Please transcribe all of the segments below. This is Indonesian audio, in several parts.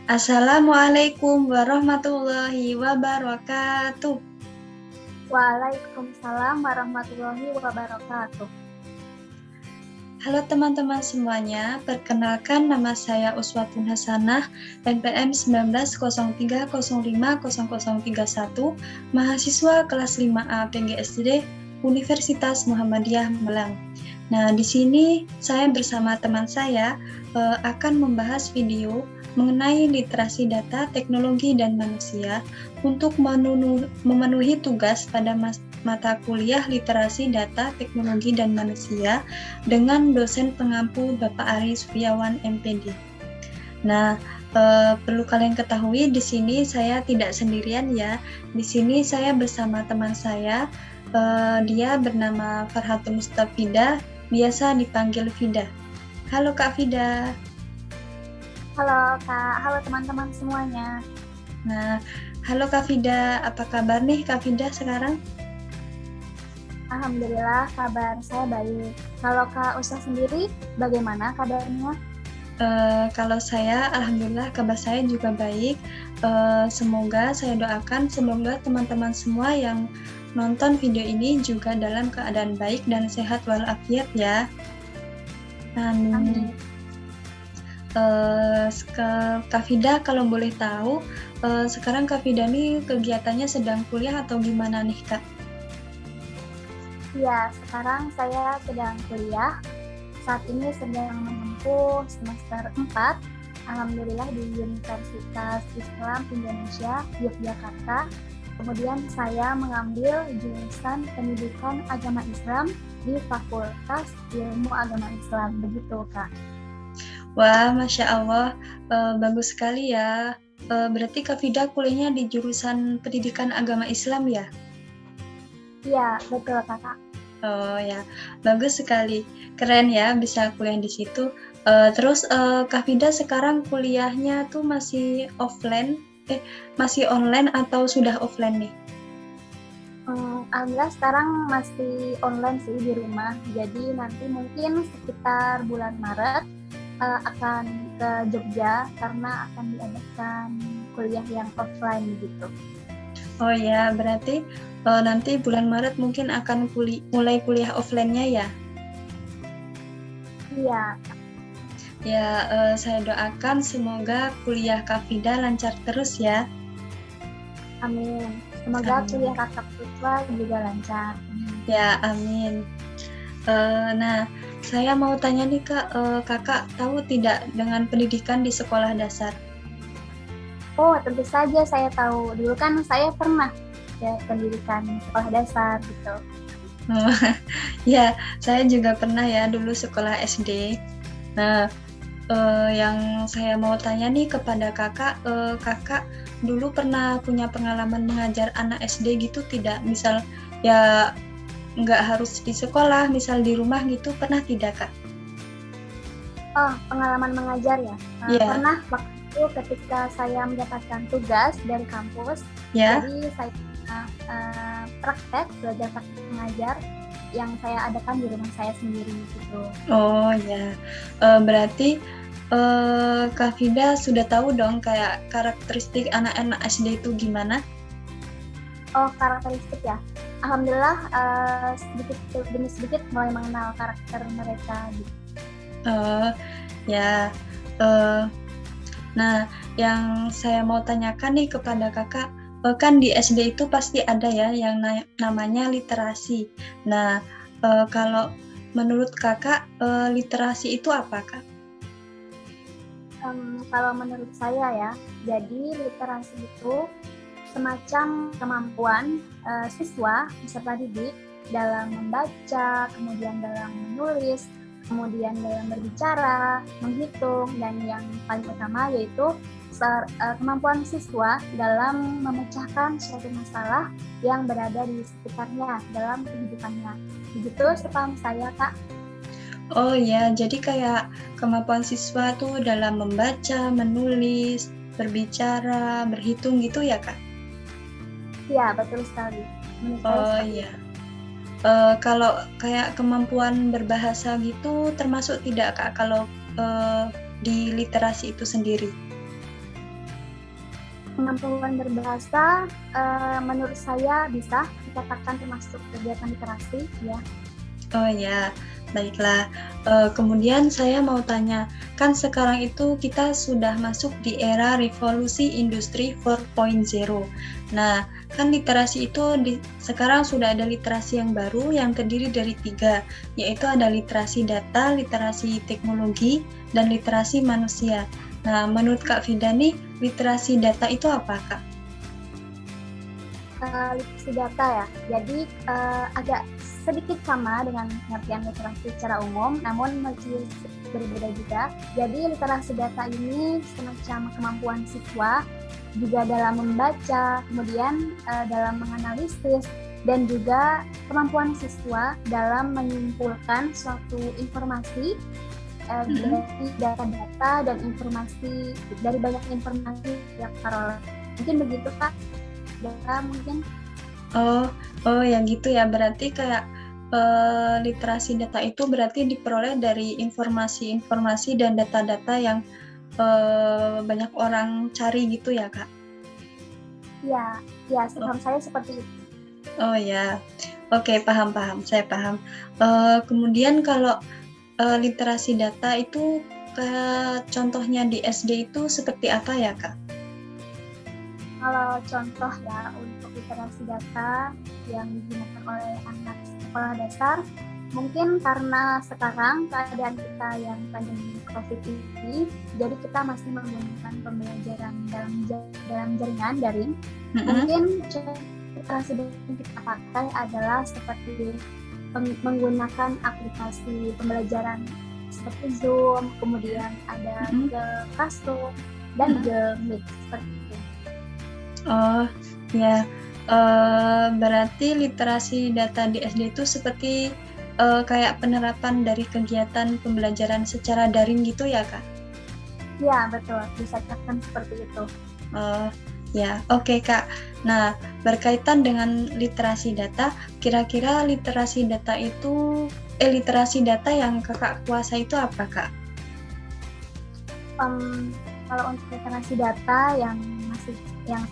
Assalamualaikum warahmatullahi wabarakatuh. Waalaikumsalam warahmatullahi wabarakatuh. Halo teman-teman semuanya, perkenalkan nama saya Uswatun Hasanah, NPM 1903050031, mahasiswa kelas 5A PGSD Universitas Muhammadiyah Malang. Nah, di sini saya bersama teman saya akan membahas video mengenai literasi data, teknologi, dan manusia untuk memenuhi tugas pada mata kuliah literasi data, teknologi, dan manusia dengan dosen pengampu Bapak Ari Sufiawan MPD. Nah, perlu kalian ketahui di sini saya tidak sendirian ya. Di sini saya bersama teman saya, dia bernama Farhatun Mustafida, biasa dipanggil Vida. Halo Kak Vida. Halo Kak, halo teman-teman semuanya. Nah, halo Kak Vida, apa kabar nih Kak Vida sekarang? Alhamdulillah kabar saya baik. Kalau Kak Usah sendiri, bagaimana kabarnya? Kalau saya, alhamdulillah kabar saya juga baik. Semoga saya doakan semoga teman-teman semua yang nonton video ini juga dalam keadaan baik dan sehat walafiat ya. Amin. Kak Vida, kalau boleh tahu, sekarang Kak Vida nih kegiatannya sedang kuliah atau gimana nih Kak? Ya, sekarang saya sedang kuliah. Saat ini sedang menempuh semester 4. Alhamdulillah di Universitas Islam Indonesia, Yogyakarta. Kemudian saya mengambil jurusan Pendidikan Agama Islam di Fakultas Ilmu Agama Islam. Begitu, Kak. Wah, Masya Allah, bagus sekali ya. Berarti Kak Vida kuliahnya di jurusan Pendidikan Agama Islam ya? Iya, betul Kakak. Oh ya, bagus sekali. Keren ya bisa kuliah di situ. Terus Kak Vida sekarang kuliahnya tuh masih masih online atau sudah offline nih? Alhamdulillah sekarang masih online sih di rumah. Jadi nanti mungkin sekitar bulan Maret akan ke Jogja karena akan diadakan kuliah yang offline gitu. Oh ya, berarti nanti bulan Maret mungkin akan mulai kuliah offline-nya ya? Iya. Ya, saya doakan semoga kuliah Kak Vida lancar terus ya. Amin. Semoga Amin. kuliah kakak siswa juga lancar. Ya, amin. Nah, saya mau tanya nih Kak, Kakak tahu tidak dengan pendidikan di sekolah dasar? Oh, tentu saja saya tahu. Dulu kan saya pernah ya pendidikan sekolah dasar gitu. Ya, saya juga pernah ya dulu sekolah SD. Nah, yang saya mau tanya nih kepada Kakak, Kakak dulu pernah punya pengalaman mengajar anak SD gitu tidak? Misal ya nggak harus di sekolah, misal di rumah gitu, pernah tidak Kak? Oh, pengalaman mengajar ya? Iya. Pernah waktu itu ketika saya mendapatkan tugas dari kampus. Ya. Jadi saya belajar praktek mengajar yang saya adakan di rumah saya sendiri gitu. Oh ya, berarti Kak Vida sudah tahu dong kayak karakteristik anak-anak SD itu gimana? Oh, karakteristik ya. Alhamdulillah sedikit demi sedikit mulai mengenal karakter mereka gitu. Ya. Nah, yang saya mau tanyakan nih kepada Kakak, kan di SD itu pasti ada ya yang namanya literasi. Nah, kalau menurut Kakak, literasi itu apa, Kak? Kalau menurut saya ya, jadi literasi itu semacam kemampuan siswa peserta didik dalam membaca, kemudian dalam menulis, kemudian dalam berbicara, menghitung, dan yang paling utama yaitu kemampuan siswa dalam memecahkan suatu masalah yang berada di sekitarnya dalam kehidupannya. Begitu sepaham saya, Kak. Oh ya, jadi kayak kemampuan siswa tuh dalam membaca, menulis, berbicara, berhitung gitu ya, Kak? Iya, betul sekali. Oh iya. Kalau kayak kemampuan berbahasa gitu termasuk tidak Kak kalau di literasi itu sendiri? Kemampuan berbahasa menurut saya bisa dikatakan termasuk kegiatan literasi ya. Oh ya, baiklah. Kemudian saya mau tanya, kan sekarang itu kita sudah masuk di era revolusi industri 4.0. Nah, kan literasi itu sekarang sudah ada literasi yang baru yang terdiri dari 3, yaitu ada literasi data, literasi teknologi, dan literasi manusia. Nah, menurut Kak Vida nih, literasi data itu apa, Kak? Literasi data ya, jadi agak sedikit sama dengan pengertian literasi secara umum, namun masih berbeda juga. Jadi literasi data ini semacam kemampuan siswa juga dalam membaca, kemudian dalam menganalisis, dan juga kemampuan siswa dalam menyimpulkan suatu informasi dari data-data dan informasi dari banyak informasi yang teroleh. Mungkin begitu Kak. Data mungkin. Oh ya gitu ya. Berarti kayak literasi data itu berarti diperoleh dari informasi-informasi dan data-data yang banyak orang cari gitu ya, Kak? Ya, sepaham saya seperti itu. Oh ya, oke, paham, saya paham. Kemudian kalau literasi data itu contohnya di SD itu seperti apa ya, Kak? Kalau contoh ya untuk literasi data yang digunakan oleh anak sekolah dasar, mungkin karena sekarang keadaan kita yang pandemi COVID ini, jadi kita masih menggunakan pembelajaran dalam jaringan daring. Mungkin literasi data yang kita pakai adalah seperti menggunakan aplikasi pembelajaran seperti Zoom, kemudian ada Google Classroom dan Google Meet seperti itu. Oh ya, berarti literasi data di SD itu seperti kayak penerapan dari kegiatan pembelajaran secara daring gitu ya, Kak? Ya, betul, bisa dikatakan seperti itu. Ya, oke, Kak. Nah, berkaitan dengan literasi data, kira-kira literasi data yang Kakak kuasai itu apa, Kak? Kalau untuk literasi data yang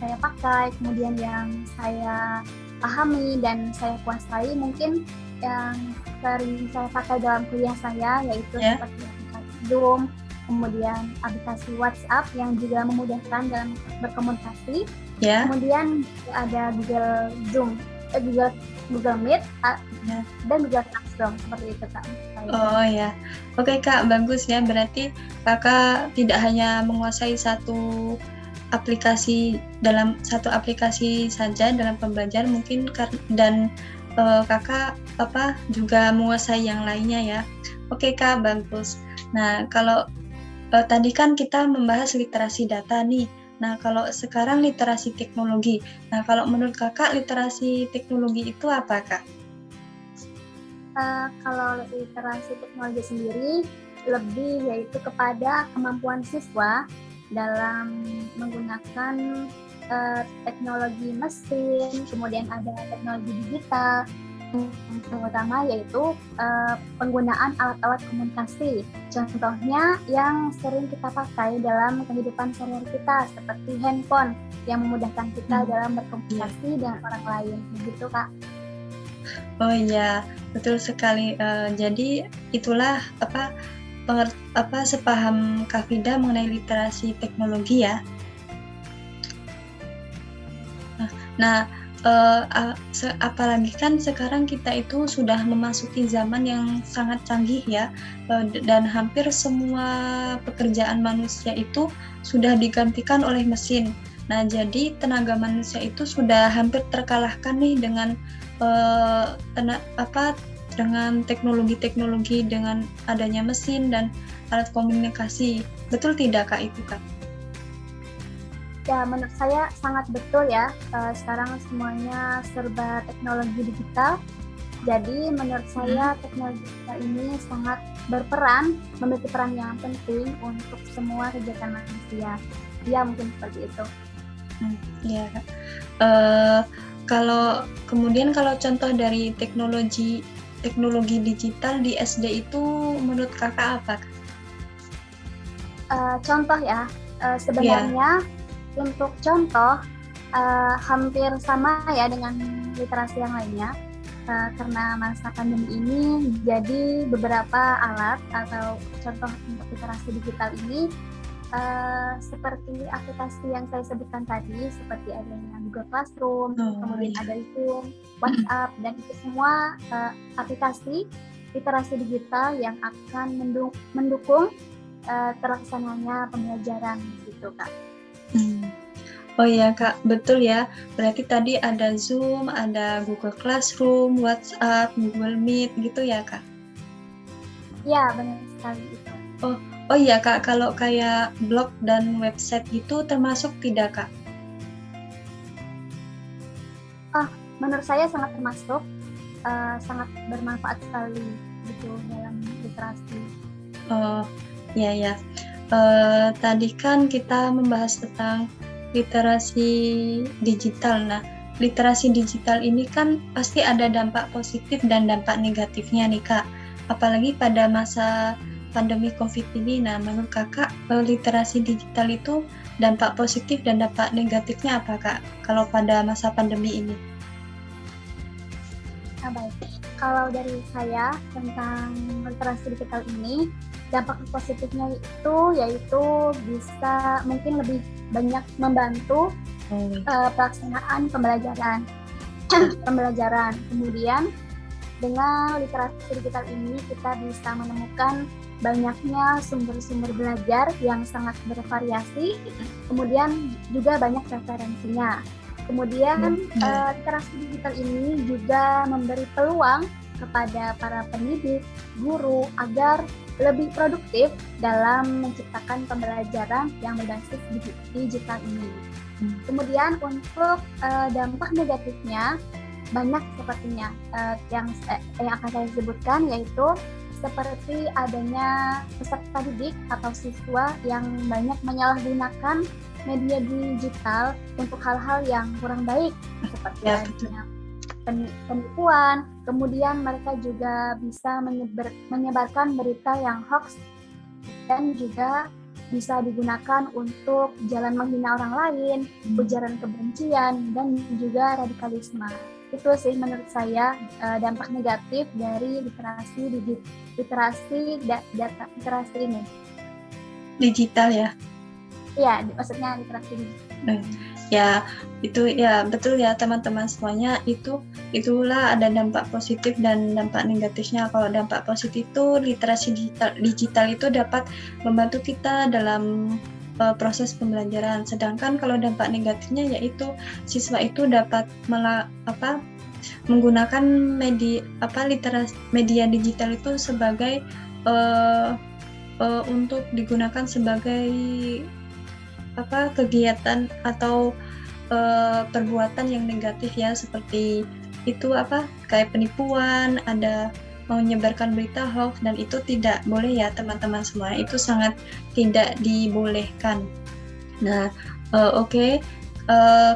saya pakai, kemudian yang saya pahami dan saya kuasai, mungkin yang sering saya pakai dalam kuliah saya yaitu seperti aplikasi Zoom, kemudian aplikasi WhatsApp yang juga memudahkan dalam berkomunikasi. Kemudian ada Google Zoom, Google Meet, dan Google Classroom seperti itu Kak. Oh ya, oke Kak, bagus ya. Berarti Kakak tidak hanya menguasai satu aplikasi saja dalam pembelajaran mungkin, dan Kakak juga menguasai yang lainnya ya. Oke Kak, bagus. Nah, kalau tadi kan kita membahas literasi data nih. Nah, kalau sekarang literasi teknologi. Nah, kalau menurut Kakak literasi teknologi itu apa, Kak? Kalau literasi teknologi sendiri lebih yaitu kepada kemampuan siswa dalam menggunakan teknologi mesin, kemudian ada teknologi digital. Yang utama yaitu penggunaan alat-alat komunikasi. Contohnya yang sering kita pakai dalam kehidupan sehari-hari kita seperti handphone yang memudahkan kita dalam berkomunikasi dengan orang lain. Begitu Kak. Oh iya, betul sekali. Jadi itulah sepaham Kak Vida mengenai literasi teknologi ya. Nah, apalagi kan sekarang kita itu sudah memasuki zaman yang sangat canggih ya, dan hampir semua pekerjaan manusia itu sudah digantikan oleh mesin. Nah, jadi tenaga manusia itu sudah hampir terkalahkan nih dengan dengan teknologi-teknologi, dengan adanya mesin dan alat komunikasi. Betul tidak Kak itu Kak? Ya, menurut saya sangat betul ya. Sekarang semuanya serba teknologi digital. Jadi menurut saya teknologi digital ini sangat berperan, memiliki peran yang penting untuk semua kegiatan manusia. Ya, mungkin seperti itu. Iya, Kak. Kalau contoh dari teknologi digital di SD itu menurut Kakak apa? Contoh ya, sebenarnya Untuk contoh, hampir sama ya dengan literasi yang lainnya. Karena masa pandemi ini, jadi beberapa alat atau contoh untuk literasi digital ini seperti aplikasi yang saya sebutkan tadi, seperti adanya Google Classroom, kemudian iya. ada Zoom, WhatsApp, dan itu semua aplikasi literasi digital yang akan mendukung terlaksananya pembelajaran gitu, Kak. Oh iya Kak, betul ya. Berarti tadi ada Zoom, ada Google Classroom, WhatsApp, Google Meet gitu ya Kak? Ya, benar sekali itu. Oh iya Kak, kalau kayak blog dan website gitu termasuk tidak Kak? Menurut saya sangat termasuk, sangat bermanfaat sekali gitu dalam literasi. Oh iya ya. Tadi kan kita membahas tentang literasi digital. Nah, literasi digital ini kan pasti ada dampak positif dan dampak negatifnya nih Kak. Apalagi pada masa pandemi COVID ini. Nah, menurut Kakak literasi digital itu dampak positif dan dampak negatifnya apa Kak? Kalau pada masa pandemi ini? Baik. Kalau dari saya tentang literasi digital ini, dampak positifnya itu yaitu bisa mungkin lebih banyak membantu pelaksanaan pembelajaran. Kemudian dengan literasi digital ini kita bisa menemukan banyaknya sumber-sumber belajar yang sangat bervariasi, kemudian juga banyak referensinya. Kemudian literasi digital ini juga memberi peluang kepada para pendidik, guru agar lebih produktif dalam menciptakan pembelajaran yang berbasis digital ini. Kemudian untuk dampak negatifnya banyak sepertinya yang akan saya sebutkan, yaitu seperti adanya peserta didik atau siswa yang banyak menyalahgunakan media digital untuk hal-hal yang kurang baik, seperti adanya penipuan. Kemudian mereka juga bisa menyebarkan berita yang hoax dan juga bisa digunakan untuk jalan menghina orang lain, ujaran kebencian, dan juga radikalisme. Itu sih menurut saya dampak negatif dari literasi ini. Digital ya? Iya, maksudnya literasi digital. Ya, itu ya betul ya teman-teman semuanya, itulah ada dampak positif dan dampak negatifnya. Kalau dampak positif itu literasi digital itu dapat membantu kita dalam proses pembelajaran. Sedangkan kalau dampak negatifnya yaitu siswa itu dapat menggunakan media digital itu sebagai untuk digunakan sebagai kegiatan atau perbuatan yang negatif ya, seperti itu kayak penipuan, ada menyebarkan berita hoax, dan itu tidak boleh ya teman-teman semua, itu sangat tidak dibolehkan. Nah, oke.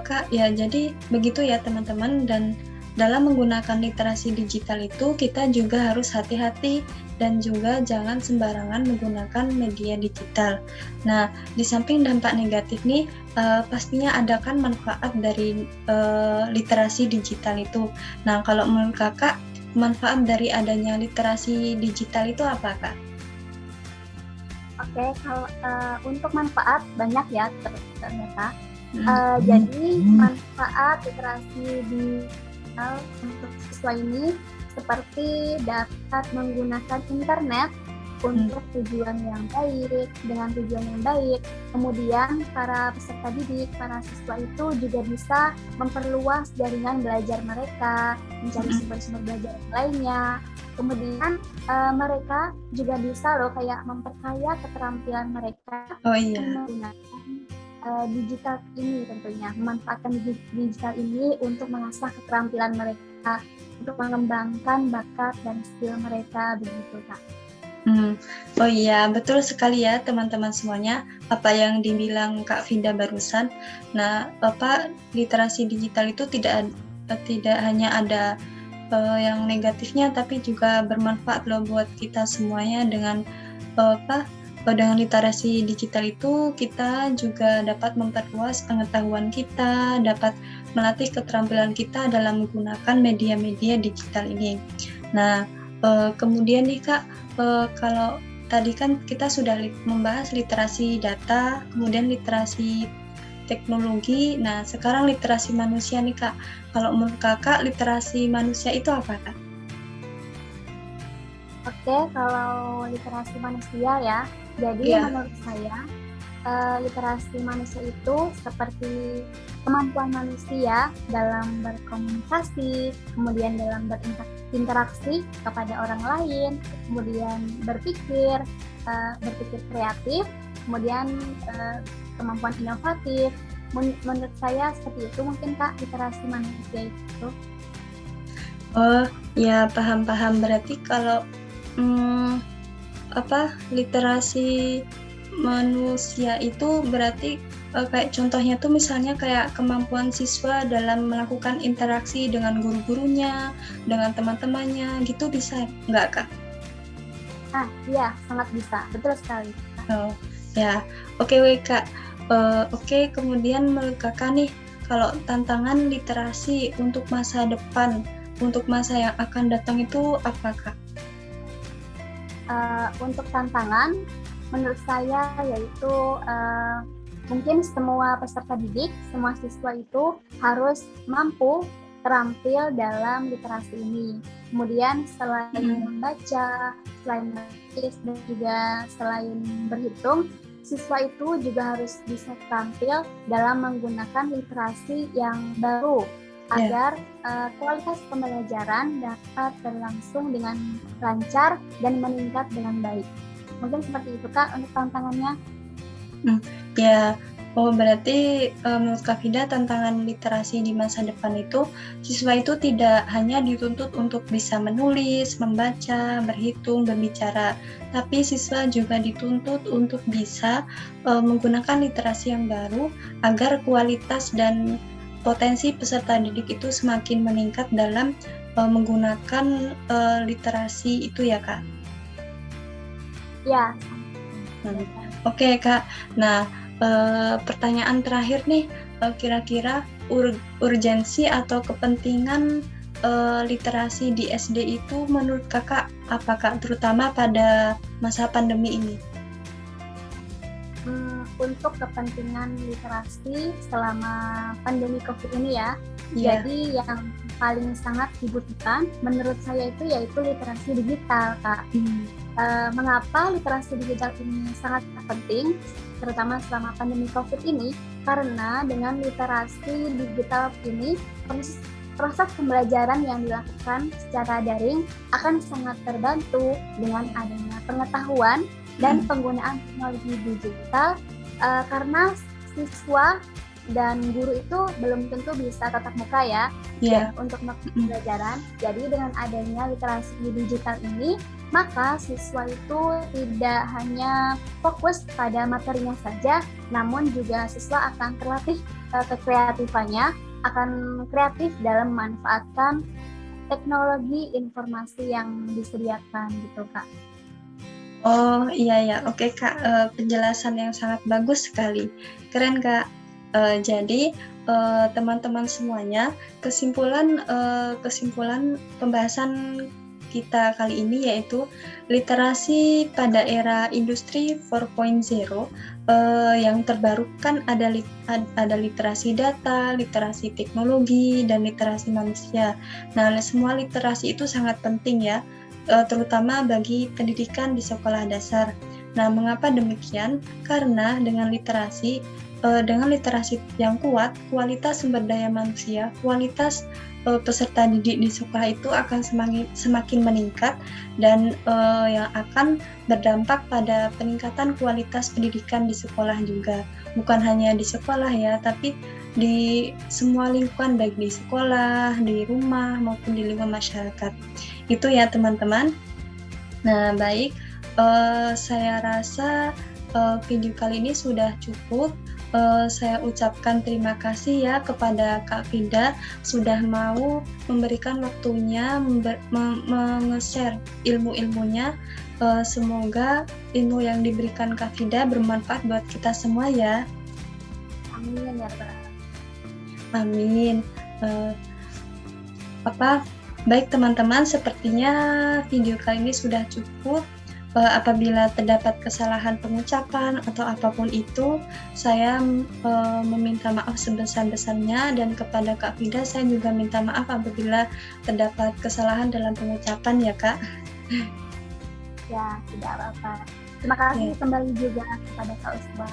Kak ya, jadi begitu ya teman-teman, dan dalam menggunakan literasi digital itu kita juga harus hati-hati dan juga jangan sembarangan menggunakan media digital. Nah, di samping dampak negatif nih, pastinya ada kan manfaat dari literasi digital itu. Nah, kalau menurut Kakak, manfaat dari adanya literasi digital itu apa, Kak? Oke, kalau untuk manfaat banyak ya ternyata. Jadi manfaat literasi digital untuk siswa ini seperti dapat menggunakan internet untuk tujuan yang baik, dengan tujuan yang baik. Kemudian para peserta didik, para siswa itu juga bisa memperluas jaringan belajar mereka, mencari sumber-sumber belajar lainnya. Kemudian mereka juga bisa kayak memperkaya keterampilan mereka menggunakan digital ini, tentunya memanfaatkan digital ini untuk mengasah keterampilan mereka, untuk mengembangkan bakat dan skill mereka, begitu Kak. Oh iya, betul sekali ya teman-teman semuanya, apa yang dibilang Kak Vinda barusan. Nah, literasi digital itu tidak hanya ada yang negatifnya, tapi juga bermanfaat loh buat kita semuanya dengan dengan literasi digital itu kita juga dapat memperluas pengetahuan kita, dapat melatih keterampilan kita dalam menggunakan media-media digital ini. Nah, kemudian nih Kak, kalau tadi kan kita sudah membahas literasi data, kemudian literasi teknologi. Nah, sekarang literasi manusia nih Kak. Kalau menurut Kakak, literasi manusia itu apa Kak? Oke, kalau literasi manusia ya, jadi Iya. menurut saya literasi manusia itu seperti kemampuan manusia dalam berkomunikasi, kemudian dalam berinteraksi kepada orang lain, kemudian berpikir kreatif, kemudian kemampuan inovatif. Menurut saya seperti itu mungkin Kak literasi manusia itu. Oh, ya paham-paham. Berarti kalau literasi manusia itu berarti kayak contohnya tuh misalnya kayak kemampuan siswa dalam melakukan interaksi dengan guru-gurunya, dengan teman-temannya, gitu bisa nggak Kak? Iya, sangat bisa. Betul sekali. Oh, ya. Oke Kak. Oke, kemudian menurut Kakak nih, kalau tantangan literasi untuk masa depan, untuk masa yang akan datang itu apa Kak? Untuk tantangan, menurut saya yaitu mungkin semua peserta didik, semua siswa itu harus mampu terampil dalam literasi ini. Kemudian selain membaca, selain menulis, dan juga selain berhitung, siswa itu juga harus bisa terampil dalam menggunakan literasi yang baru agar kualitas pembelajaran dapat berlangsung dengan lancar dan meningkat dengan baik. Mungkin seperti itu Kak untuk tantangannya. Ya, berarti menurut Kak Fida tantangan literasi di masa depan itu siswa itu tidak hanya dituntut untuk bisa menulis, membaca, berhitung, berbicara, tapi siswa juga dituntut untuk bisa menggunakan literasi yang baru agar kualitas dan potensi peserta didik itu semakin meningkat dalam menggunakan literasi itu ya Kak? Ya. Oke Kak, nah pertanyaan terakhir nih, kira-kira urgensi atau kepentingan literasi di SD itu menurut Kakak apa Kak, terutama pada masa pandemi ini? Untuk kepentingan literasi selama pandemi COVID ini ya, jadi yang paling sangat dibutuhkan menurut saya itu yaitu literasi digital Kak. Mengapa literasi digital ini sangat penting, terutama selama pandemi COVID ini? Karena dengan literasi digital ini, proses pembelajaran yang dilakukan secara daring akan sangat terbantu dengan adanya pengetahuan dan penggunaan teknologi digital, karena siswa dan guru itu belum tentu bisa tatap muka ya untuk melakukan pembelajaran. Jadi dengan adanya literasi digital ini, maka siswa itu tidak hanya fokus pada materinya saja, namun juga siswa akan terlatih kekreatifannya, akan kreatif dalam memanfaatkan teknologi informasi yang disediakan gitu Kak. Oh iya, oke Kak, penjelasan yang sangat bagus sekali, keren Kak. Jadi teman-teman semuanya, kesimpulan pembahasan kita kali ini yaitu literasi pada era industri 4.0 yang terbaru kan ada literasi data, literasi teknologi, dan literasi manusia. Nah, semua literasi itu sangat penting ya, terutama bagi pendidikan di sekolah dasar. Nah, mengapa demikian? Karena dengan literasi yang kuat, kualitas sumber daya manusia, kualitas peserta didik di sekolah itu akan semakin meningkat dan yang akan berdampak pada peningkatan kualitas pendidikan di sekolah juga. Bukan hanya di sekolah ya, tapi di semua lingkungan, baik di sekolah, di rumah, maupun di lingkungan masyarakat. Itu ya teman-teman. Nah, baik, saya rasa video kali ini sudah cukup. Saya ucapkan terima kasih ya kepada Kak Vida sudah mau memberikan waktunya menge-share ilmu-ilmunya. Semoga ilmu yang diberikan Kak Vida bermanfaat buat kita semua ya. Amin ya Rabbal Alamin. Amin. Baik teman-teman, sepertinya video kali ini sudah cukup. Apabila terdapat kesalahan pengucapan atau apapun itu, saya meminta maaf sebesar-besarnya, dan kepada Kak Vida saya juga minta maaf apabila terdapat kesalahan dalam pengucapan ya Kak. Ya, tidak apa-apa. Terima kasih kembali juga kepada Kak Usba.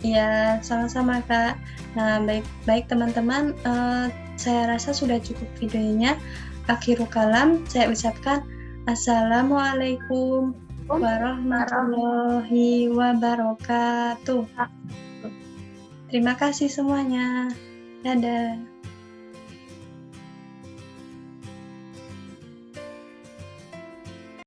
Iya, sama-sama Kak. Nah, baik teman-teman, saya rasa sudah cukup videonya. Akhirul kalam, saya ucapkan Assalamualaikum warahmatullahi wabarakatuh. Terima kasih semuanya. Dadah.